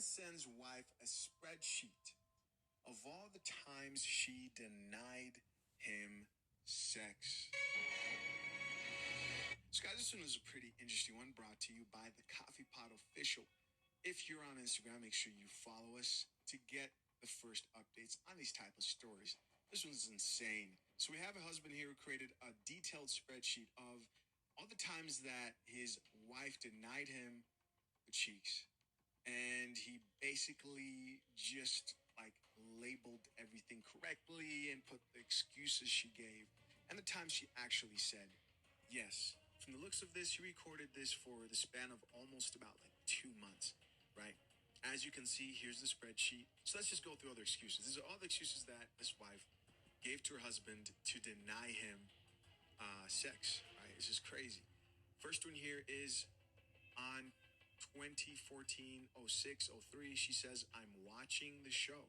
sends wife a spreadsheet of all the times she denied him sex. So guys, this one is a pretty interesting one, brought to you by the Coffee Pot Official. If you're on Instagram, make sure you follow us to get the first updates on these type of stories. This one's insane. So we have a husband here who created a detailed spreadsheet of all the times that his wife denied him the cheeks. And he basically just labeled everything correctly and put the excuses she gave and the time she actually said yes. From the looks of this, he recorded this for the span of almost about 2 months, right? As you can see, here's the spreadsheet. So let's just go through all the excuses. These are all the excuses that this wife gave to her husband to deny him sex, right? This is crazy. First one here is on 2014, 06, 03. She says, I'm watching the show.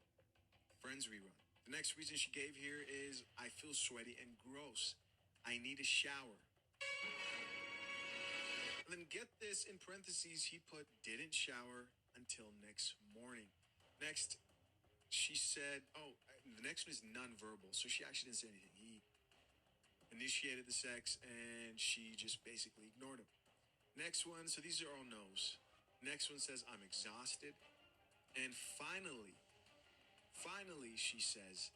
Friends rerun. The next reason she gave here is, I feel sweaty and gross. I need a shower. And then get this, in parentheses, he put, didn't shower until next morning. Next, she said, the next one is nonverbal. So she actually didn't say anything. He initiated the sex and she just basically ignored him. Next one, so these are all no's. Next one says, I'm exhausted. And finally, she says,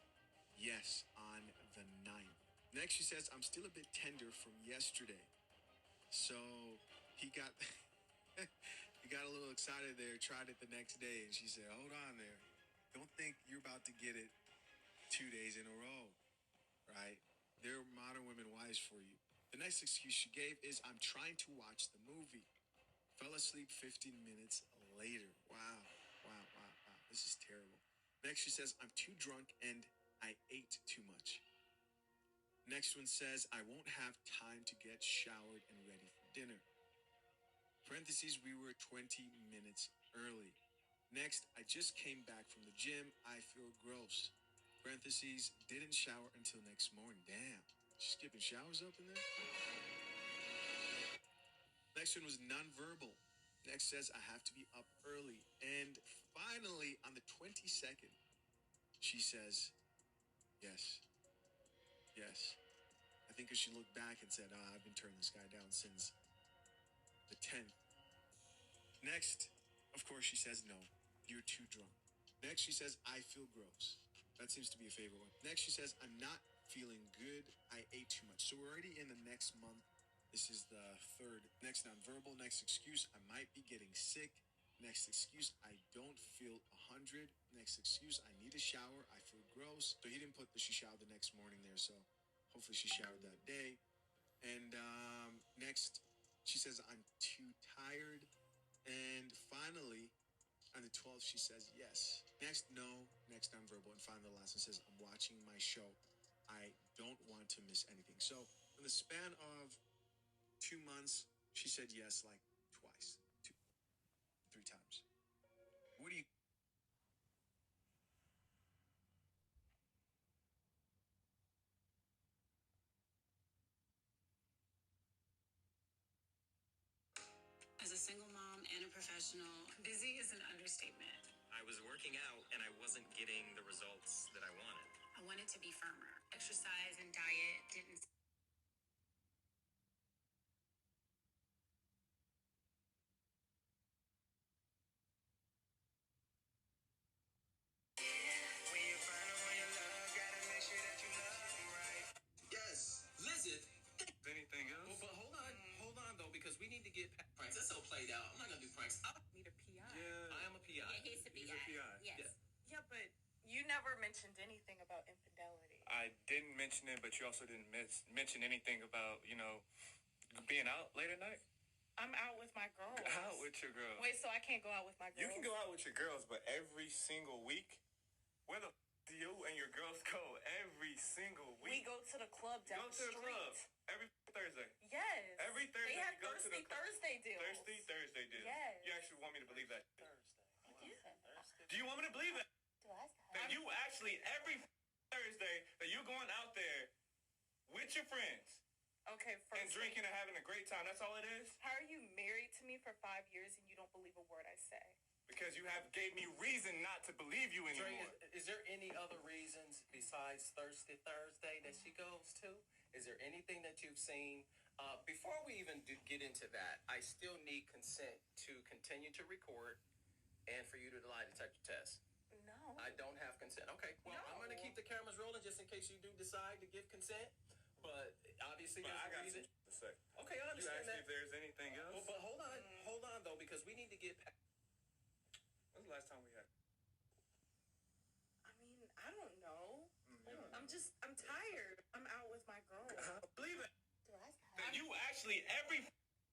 yes, on the 9th. Next, she says, I'm still a bit tender from yesterday. So he got a little excited there, tried it the next day, and she said, hold on there. Don't think you're about to get it 2 days in a row, right? They're modern women wives for you. The next excuse she gave is, I'm trying to watch the movie. Fell asleep 15 minutes later. Wow. This is terrible. Next, she says, I'm too drunk and I ate too much. Next one says, I won't have time to get showered and ready for dinner. Parentheses, we were 20 minutes early. Next, I just came back from the gym. I feel gross. Parentheses, didn't shower until next morning. Damn. She's skipping showers up in there? Next one was nonverbal. Next says, I have to be up early. And finally, on the 22nd, she says, yes. I think because she looked back and said, I've been turning this guy down since the 10th. Next, of course, she says, no, you're too drunk. Next, she says, I feel gross. That seems to be a favorite one. Next, she says, I'm not feeling good. I ate too much. So we're already in the next month. This is the third. Next, nonverbal. Next excuse, I might be getting sick. Next excuse, I don't feel 100. Next excuse, I need a shower. I feel gross. So he didn't put that she showered the next morning there. So hopefully she showered that day. And next, she says, I'm too tired. And finally, on the 12th, she says yes. Next, no. Next, nonverbal. And finally, the last one says, I'm watching my show. I don't want to miss anything. So in the span of 2 months, she said yes twice, 3 times. What do you... As a single mom and a professional, busy is an understatement. I was working out and I wasn't getting the results that I wanted. I wanted to be firmer. Exercise and diet didn't... Yes, Lizard. Anything else? But hold on though, because we need to get pranks. That's so played out. I'm not gonna do pranks. I need a PI. Yeah, I am a PI. Yeah, he's a PI. Yes. Yeah, but you never mentioned anything about infidelity. I didn't mention it, but you also didn't mention anything about, being out late at night. I'm out with my girls. Out with your girls. Wait, so I can't go out with my girls? You can go out with your girls, but every single week, where the do you and your girls go every single week? We go to the club down the street. Go to the club every Thursday. Yes. Every Thursday. They have you go to the club. Thursday deals. Thursday deals. Yes. You actually want me to believe that? Thursday. Do you want me to believe that? That you actually, every Thursday, that you're going out there with your friends. Okay, and drinking and having a great time. That's all it is? How are you married to me for 5 years and you don't believe a word I say? because you have gave me reason not to believe you Dre, anymore. is there any other reasons besides Thirsty Thursday that she goes to? Is there anything that you've seen? Before we even get into that, I still need consent to continue to record and for you to lie detector test. No. I don't have consent. Okay, well, I'm going to No. keep the cameras rolling just in case you do decide to give consent. But obviously, But there's I a got reason. something to say. Okay, I You understand asked me that. if there's anything else. Well, but hold on though, because we need to get past. When's the last time we had? I mean, I don't know. Yeah. I'm tired. I'm out with my girl. Believe it. Do I That you actually every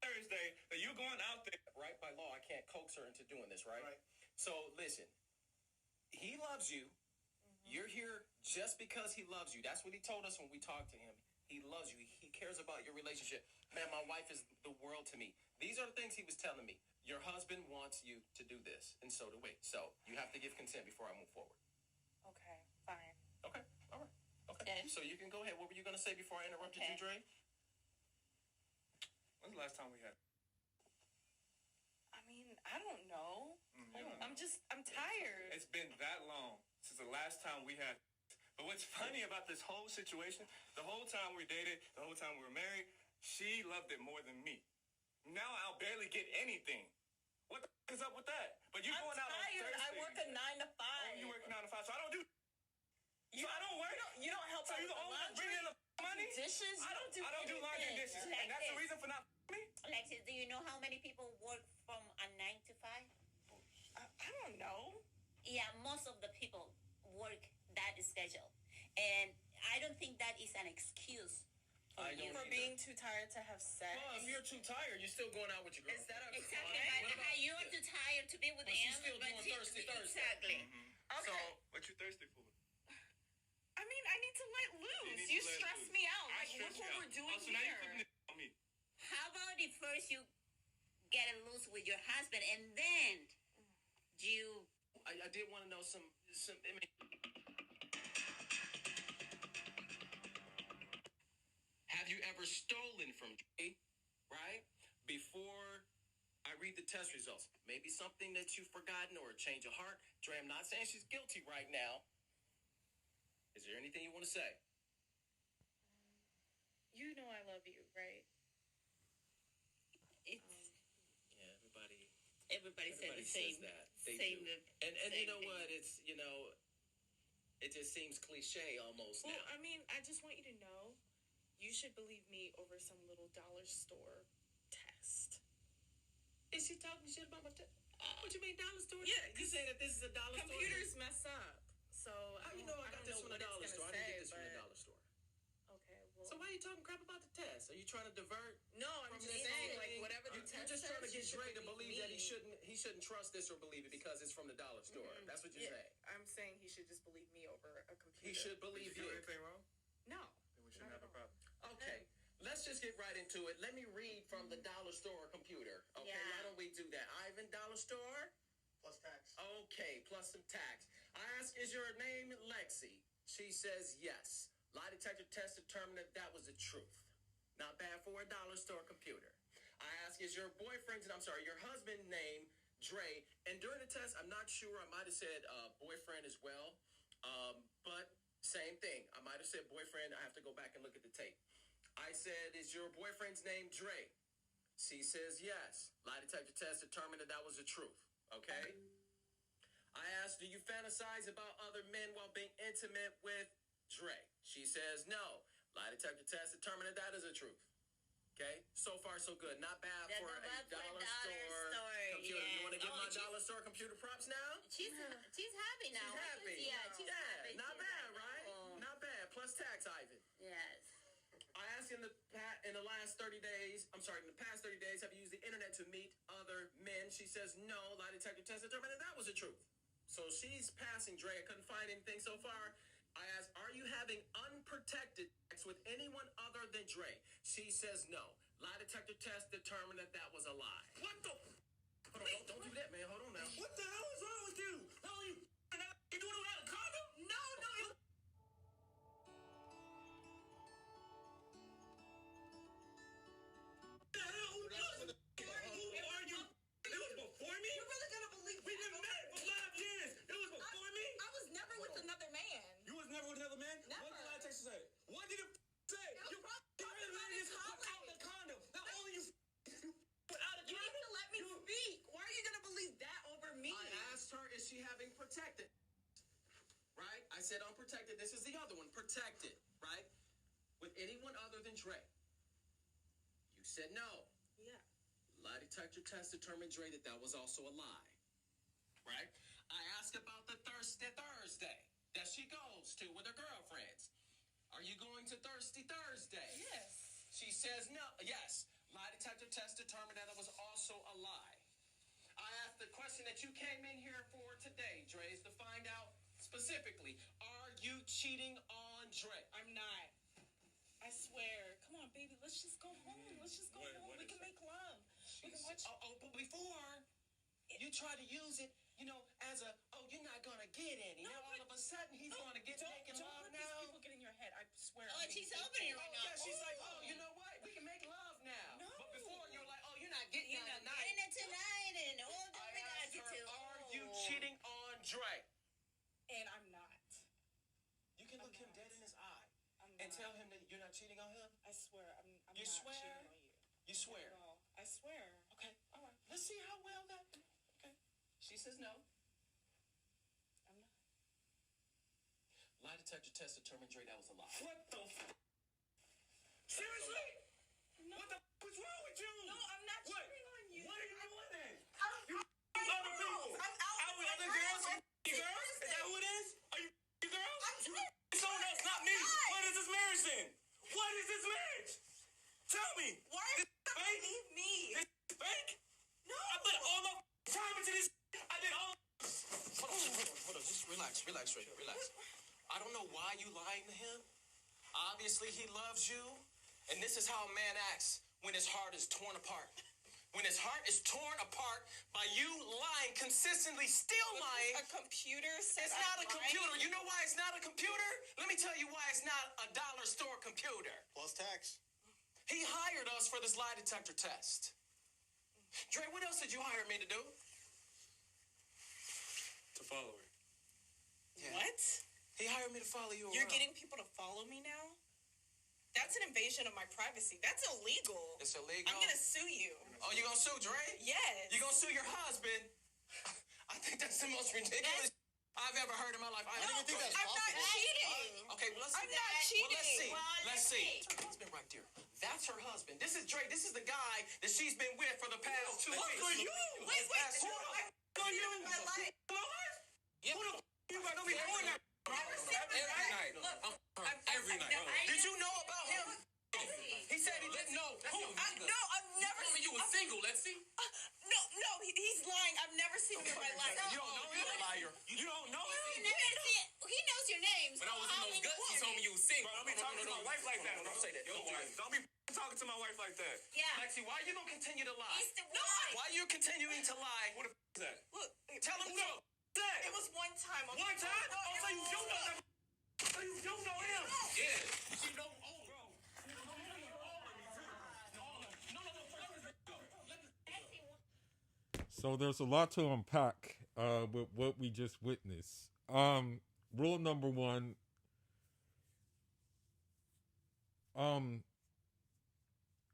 Thursday that you going out there. Right, by law, I can't coax her into doing this, right? Right. So listen, he loves you. You're here just because he loves you. That's what he told us when we talked to him. He loves you. He cares about your relationship. Man, my wife is the world to me. These are the things he was telling me. Your husband wants you to do this, and so do we. So you have to give consent before I move forward. Okay, fine. Okay, all right. Okay. So you can go ahead. What were you going to say before I interrupted you, Dre? When's the last time we had? I mean, I don't know. I'm tired. It's been that long since the last time we had. But what's funny about this whole situation, the whole time we dated, the whole time we were married, she loved it more than me. Now I'll barely get anything. What the is up with that? But you I'm going out on tired. Thursday. I work a 9 to 5. Oh, you work 9 to 5, so I don't do. So I don't work. You don't help So out you with the the only one laundry, bringing in the money? dishes. You don't do I don't do laundry and anything. dishes, and that's the reason for not me. Alexis, do you know how many people work from a 9 to 5? I don't know. Yeah, most of the people work that schedule. And I don't think that is an excuse for I you. don't For either. being too tired to have sex. Well, if you're too tired, you're still going out with your girl. Is that a Exactly, crime? but you're too tired to be with But she's him. still doing Thirsty Thursday. Exactly. So Okay. what you thirsty for? I mean, I need to let loose. need You to let stress loose. me out. I Like, stress look what you we're out. doing Oh, so now you here. putting it on me. How about if first you get it loose with your husband and then you I did want to know some. I mean, have you ever stolen from Dre? Right before I read the test results, maybe something that you've forgotten or a change of heart. Dre, I'm not saying she's guilty right now. Is there anything you want to say? You know I love you, right? it's Yeah, everybody everybody said the says same. that. They Same. do. And same you know thing. what? It's it just seems cliche almost Well, now. I mean, I just want you to know, you should believe me over some little dollar store test. Is she talking shit about my? What you mean dollar store? Yeah, you say that this is a dollar store. Computers mess up, so How you know I got this from the dollar store? I didn't get this from the dollar store. Okay, well, So why are you talking crap about the test? Are you trying to divert? no, I'm from just this saying, whole like, thing? whatever the You're test just trying to says, get you Dre to should believe me. that he shouldn't trust this or believe it because it's from the dollar store. That's what you're Yeah, saying. I'm saying he should just believe me over a computer. He should Did believe you do you. anything wrong? No. Then we shouldn't have a problem. Okay, let's just get right into it. Let me read from the dollar store computer. Okay, Yeah. why don't we do that? Ivan, dollar store? Plus tax. Okay, plus some tax. I ask, is your name Lexi? She says yes. Lie detector test determined that that was the truth. Not bad for a dollar store computer. I ask, is your your husband name Dre? And during the test, I'm not sure. I might have said boyfriend as well. But same thing. I might have said boyfriend. I have to go back and look at the tape. I said, is your boyfriend's name Dre? She says yes. Lie detector test determined that that was the truth. Okay? I asked, do you fantasize about other men while being intimate with Dre? She says no. Lie detector test determined that that is the truth. Okay? So far, so good. Not bad That's for not a bad for a dollar dollar store store, computer. You yes. want to give Oh, my she's- dollar store computer props now? She's happy now. She's happy. Yeah, she's happy. Not She's bad, happy. right? Oh, Not bad. Plus tax, Ivan. yes. I asked in the past 30 days, have you used the internet to meet other men? She says no. Lie detector test determined that that was the truth. So she's passing Dre. I couldn't find anything so far. I asked, are you having unprotected sex with anyone other than Dre? She says no. Lie detector test determined that that was a lie. What the? Hold on, don't do that, man. Hold on now. What the hell is wrong with you? How are you? You doing it without a condom? No. The hell? Are you? It was before me? You're really gonna believe? We didn't she having protected? Right? I said unprotected. This is the other one, protected, right? With anyone other than Dre. You said no. Yeah. Lie detector test determined, Dre, that was also a lie. Right? I asked about the Thursday that she goes to with her girlfriends. Are you going to Thirsty Thursday? Yes. She says no. Yes. Lie detector test determined that it was also a lie. I asked the question that you came in here for today, Dre, is to find out specifically, are you cheating on Dre? I'm not. I swear. Come on, baby. Let's just go home. Let's just go home. We can make love. We can watch. But before, you try to use it, as a, you're not going to get any. No, now all of a sudden, he's going to get making Don't love let now. these people get in your head. I swear. Oh, she's opening right now. Yeah, she's like, you know what? We can make love now. No. But before, you're like, you're not getting You're none not tonight. getting it tonight, and all the I way I asked get her, to. are you cheating on Dre? And I'm not. You can look him dead in his eye I'm and not. tell him that you're not cheating on him. I swear. I'm You not swear? cheating on you. You swear. No. I swear. Okay, all right. Let's see how well that. Okay. She says no. I'm not. Lie detector test determined Dre that was a lie. What the Seriously? No. What the what's wrong with you? No, I'm not What? cheating on you. What are you doing then? You other people. Out with other girls? You girls? Is that who it is? Are you girls? Someone else, not me. What is this marriage then? What is this marriage? Tell me. Why This fake? leave me? This fake? No. I put all my time into this. I did all. Hold on. Just relax, Dre. Relax. I don't know why you lying to him. Obviously, he loves you. And this is how a man acts when his heart is torn apart. When his heart is torn apart by you lying, consistently still lying. A computer says It's not a computer. You know why it's not a computer? Let me tell you why it's not a dollar store computer. Plus tax. He hired us for this lie detector test. Dre, what else did you hire me to do? To follow her. Yeah. What? He hired me to follow you around. You're getting people to follow me now? That's an invasion of my privacy. That's illegal. It's illegal. I'm gonna sue you. Oh, you gonna sue Dre? Yes. You gonna sue your husband? I think that's the most ridiculous I've ever heard in my life. I don't even think that's I'm possible. not cheating. Okay, well, let's I'm not cheating. Well, let's see. Well, Let's see. It's her husband right there. That's her husband. This is Dre. This is the guy that she's been with for the past 2 Look weeks. for you. Wait, Who For you. my life. My wife? Yeah. Who the you got? Don't be doing that. Never seen Every my life. night. Look, Every night. Did you know about him? He said he didn't know. Who? No, I've never seen you were single, Lexi. No, he's lying. I've never seen him in my life. You don't know him, liar. You don't know him? He knows your names. When I was in those guts, he told me you was single. Bro, don't be talking to my wife like that. Don't say that. Don't be talking to my wife like that. Yeah. Lexi, why you gonna continue to lie? He's the No, one. Why you continuing to lie? What the is that? Look, Tell him no. That? it was one time. Okay? One time? No, Oh, so you don't know that. So you don't know him? Yeah. She know. Oh, bro. So there's a lot to unpack with what we just witnessed. Rule number one.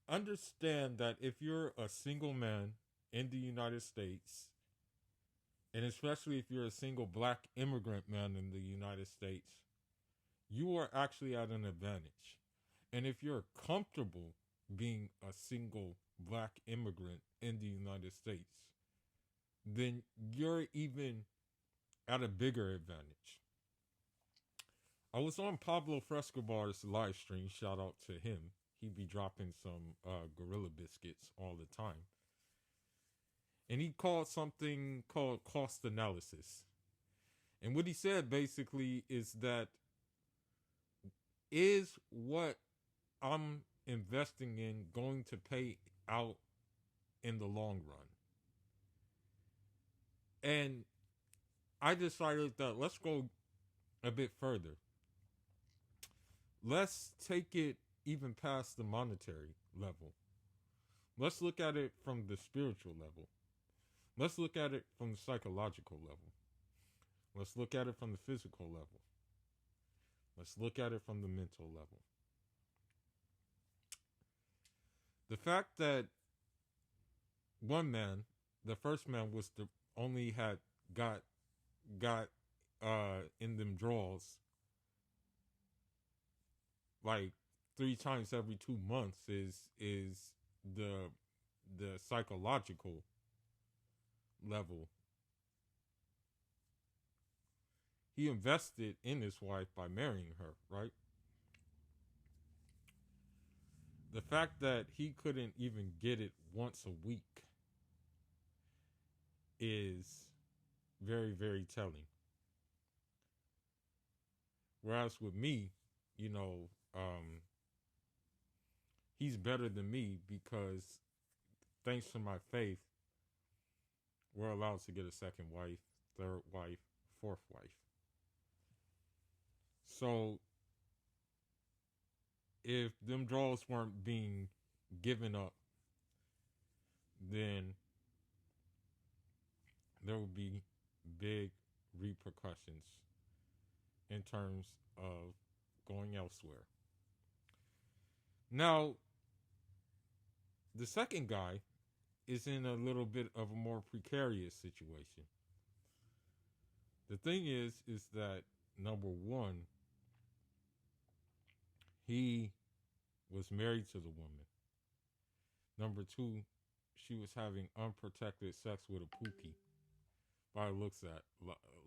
Understand that if you're a single man in the United States, and especially if you're a single black immigrant man in the United States, you are actually at an advantage. And if you're comfortable being a single black immigrant in the United States, then you're even at a bigger advantage. I was on Pablo Frescobar's live stream. Shout out to him. He be dropping some Gorilla Biscuits all the time. And he called something called cost analysis. And what he said basically is that is what I'm investing in going to pay out in the long run? And I decided that let's go a bit further. Let's take it even past the monetary level. Let's look at it from the spiritual level. Let's look at it from the psychological level. Let's look at it from the physical level. Let's look at it from the mental level. The fact that one man, the first man, was the only had got got in them draws like 3 times every 2 months is the psychological level. He invested in his wife by marrying her, right? The fact that he couldn't even get it once a week is very, very telling. Whereas with me, you know, he's better than me because thanks to my faith, we're allowed to get a second wife, third wife, fourth wife. So if them draws weren't being given up, then there would be big repercussions in terms of going elsewhere. Now, the second guy is in a little bit of a more precarious situation. The thing is that number one, he was married to the woman. Number two, she was having unprotected sex with a Pookie. By the looks at,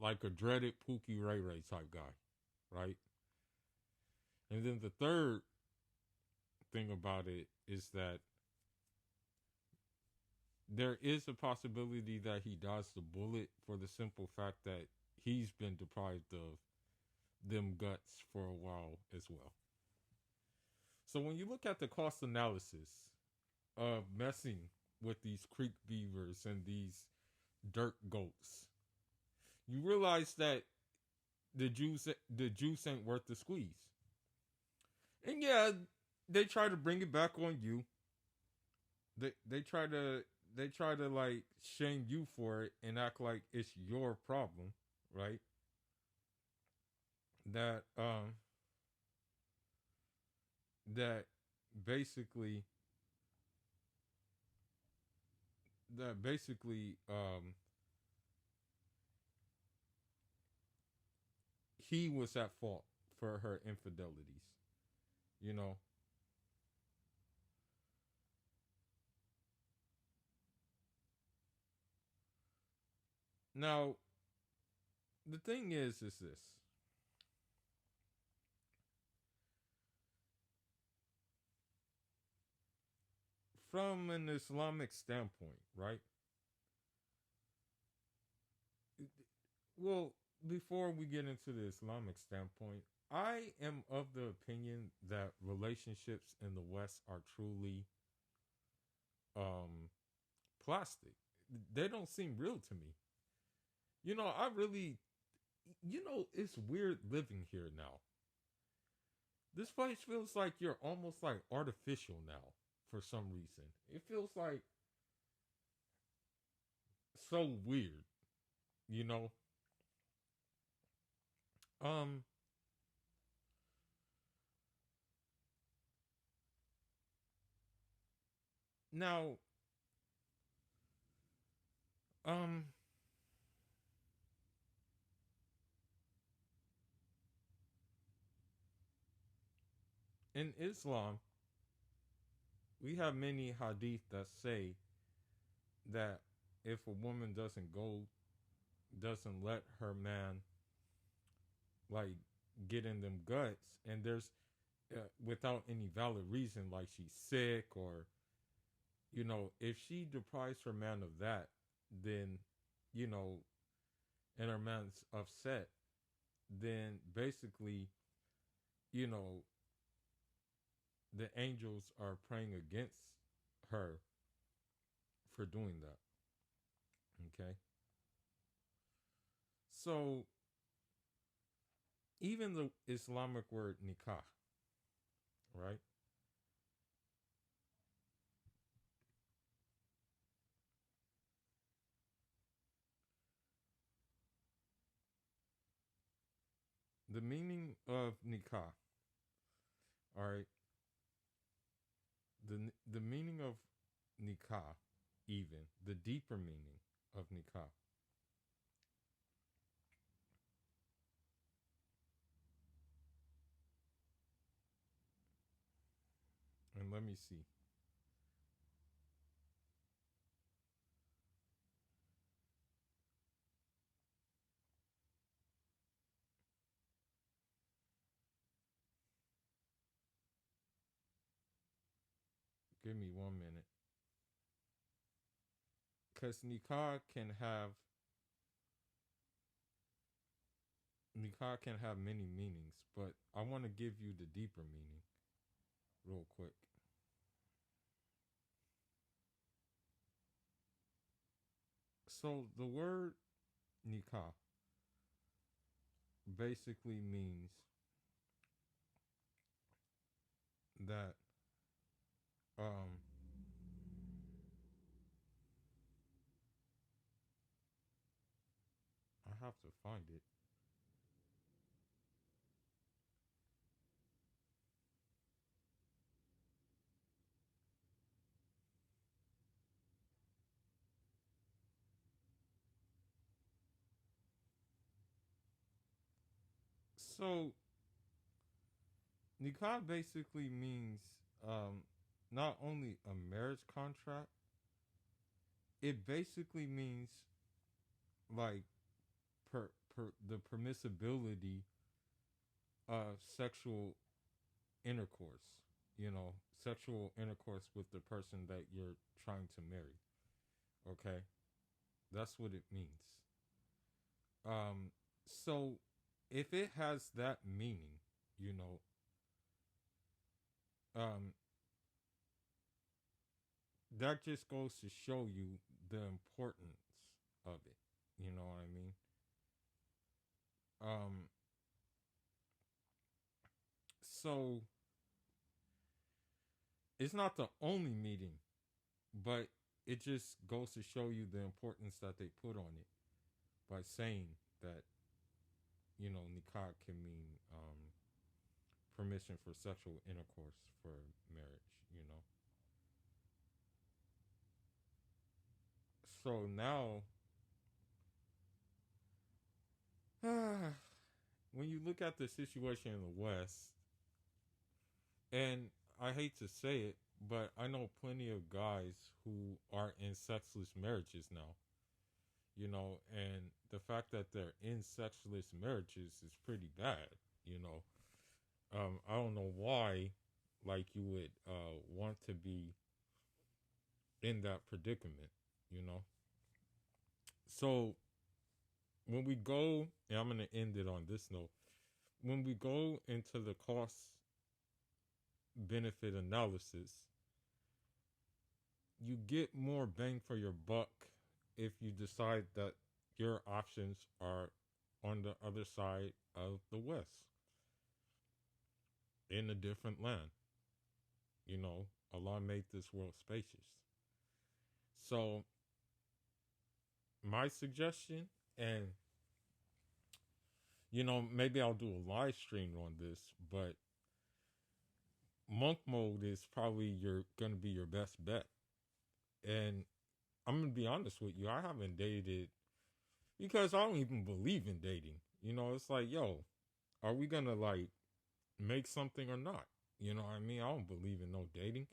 like a dreaded Pookie Ray Ray type guy, right? And then the third thing about it is that there is a possibility that he dodged the bullet for the simple fact that he's been deprived of them guts for a while as well. So when you look at the cost analysis of messing with these creek beavers and these dirt goats, you realize that the juice ain't worth the squeeze. And yeah, they try to bring it back on you. They try to like shame you for it and act like it's your problem, right? That basically he was at fault for her infidelities, you know. Now, the thing is this. From an Islamic standpoint, right? Well, before we get into the Islamic standpoint, I am of the opinion that relationships in the West are truly plastic. They don't seem real to me. You know, it's weird living here now. This place feels like you're almost like artificial now for some reason. It feels like so weird, you know? Now, in Islam, we have many hadith that say that if a woman doesn't let her man like get in them guts, and there's without any valid reason, like she's sick or, you know, if she deprives her man of that, then, you know, and her man's upset, then basically, you know, the angels are praying against her for doing that. Okay? So, even the Islamic word nikah, right? The meaning of nikah, all right? The meaning of nikah, even the deeper meaning of nikah, Let me see. Give me 1 minute. Because nikah can have many meanings, but I want to give you the deeper meaning real quick. So the word nikah basically means that um I have to find it. So nikah basically means not only a marriage contract, it basically means like the permissibility of sexual intercourse, sexual intercourse with the person that you're trying to marry. Okay? That's what it means. So if it has that meaning, um, that just goes to show you the importance of it. You know what I mean? So it's not the only meeting, but it just goes to show you the importance that they put on it by saying that, nikah can mean permission for sexual intercourse for marriage. So now, when you look at the situation in the West, and I hate to say it, but I know plenty of guys who are in sexless marriages now, and the fact that they're in sexless marriages is pretty bad, I don't know why, like, you would want to be in that predicament. So when we go, and I'm going to end it on this note, when we go into the cost benefit analysis, you get more bang for your buck if you decide that your options are on the other side of the West, in a different land. Allah made this world spacious. So my suggestion, and maybe I'll do a live stream on this, but monk mode is probably going to be your best bet. And I'm going to be honest with you, I haven't dated because I don't even believe in dating. It's like, yo, are we going to like make something or not? You know what I mean? I don't believe in no dating.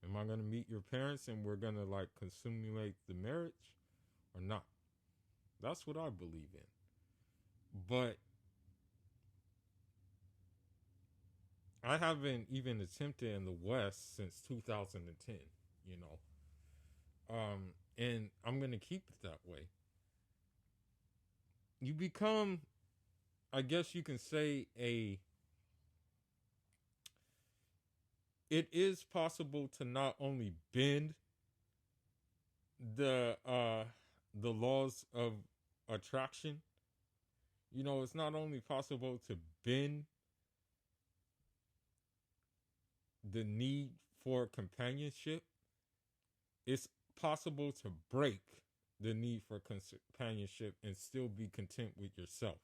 Am I going to meet your parents and we're going to like consummate the marriage or not? That's what I believe in. But I haven't even attempted in the West since 2010, and I'm going to keep it that way. You become, I guess you can say, it is possible to not only bend the laws of attraction. It's not only possible to bend the need for companionship, it's possible to break the need for companionship and still be content with yourself.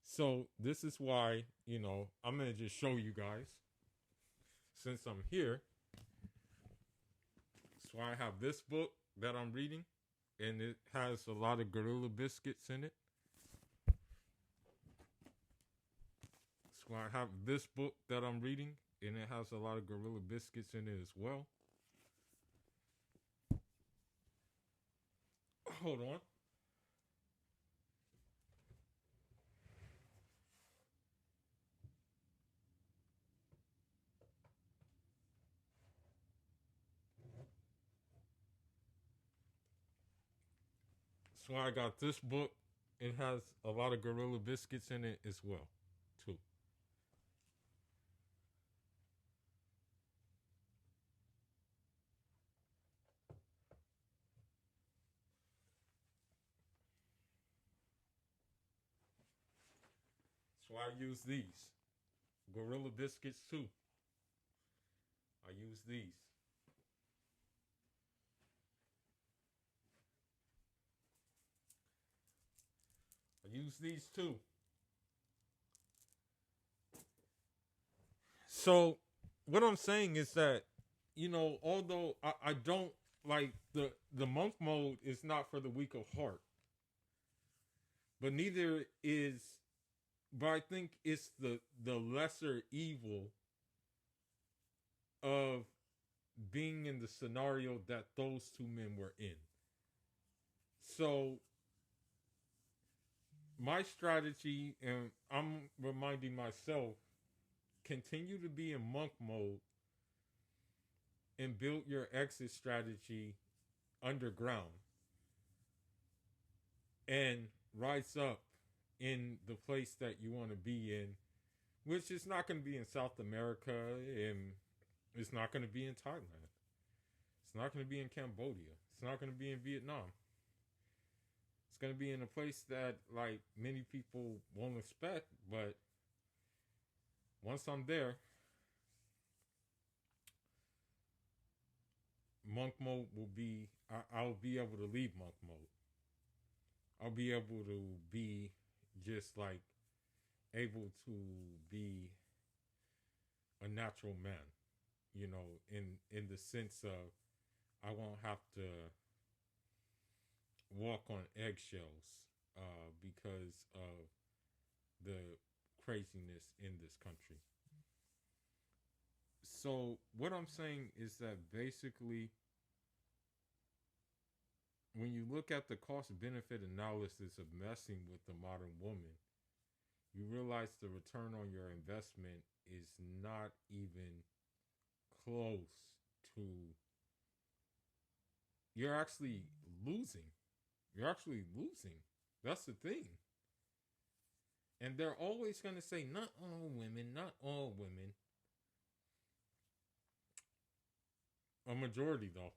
So this is why, I'm going to just show you guys, since I'm here. So I have this book that I'm reading, and it has a lot of Gorilla Biscuits in it. So I have this book that I'm reading, and it has a lot of Gorilla Biscuits in it as well. Hold on. So I got this book. It has a lot of Gorilla Biscuits in it as well, too. So I use these. Gorilla Biscuits too. I use these. I use these too. So what I'm saying is that, although I don't like the monk mode is not for the weak of heart. But neither is but I think it's the lesser evil of being in the scenario that those two men were in. So my strategy, and I'm reminding myself, continue to be in monk mode and build your exit strategy underground and rise up in the place that you want to be in, which is not going to be in South America, and it's not going to be in Thailand. It's not going to be in Cambodia. It's not going to be in Vietnam. It's going to be in a place that, like, many people won't expect, but once I'm there, monk mode will be, I'll be able to leave monk mode. I'll be able to be just like able to be a natural man, in the sense of I won't have to walk on eggshells because of the craziness in this country. So what I'm saying is that basically, when you look at the cost-benefit analysis of messing with the modern woman, you realize the return on your investment is not even close to... You're actually losing. You're actually losing. That's the thing. And they're always going to say, not all women, not all women. A majority, though.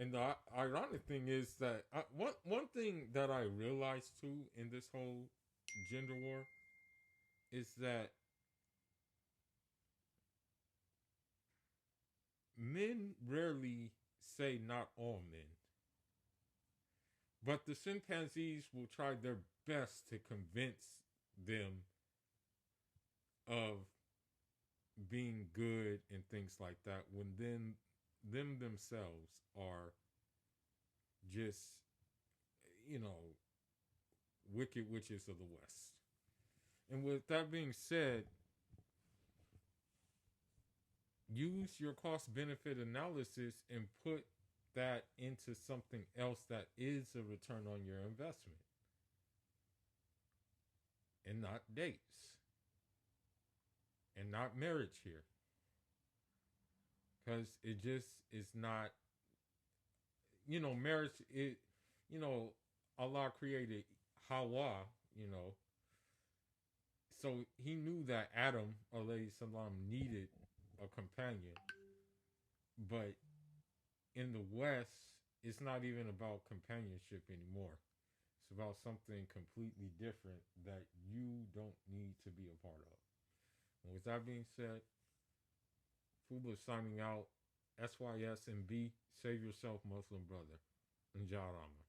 And the ironic thing is that one thing that I realized too in this whole gender war is that men rarely say not all men. But the chimpanzees will try their best to convince them of being good and things like that, when them themselves are just, wicked witches of the West. And with that being said, use your cost-benefit analysis and put that into something else that is a return on your investment. And not dates. And not marriage here. Because it just is not, marriage, Allah created Hawa, so he knew that Adam, alayhi salam, needed a companion. But in the West, it's not even about companionship anymore. It's about something completely different that you don't need to be a part of. And with that being said, Fuba signing out. SYSMB, save yourself, Muslim brother. Njarama.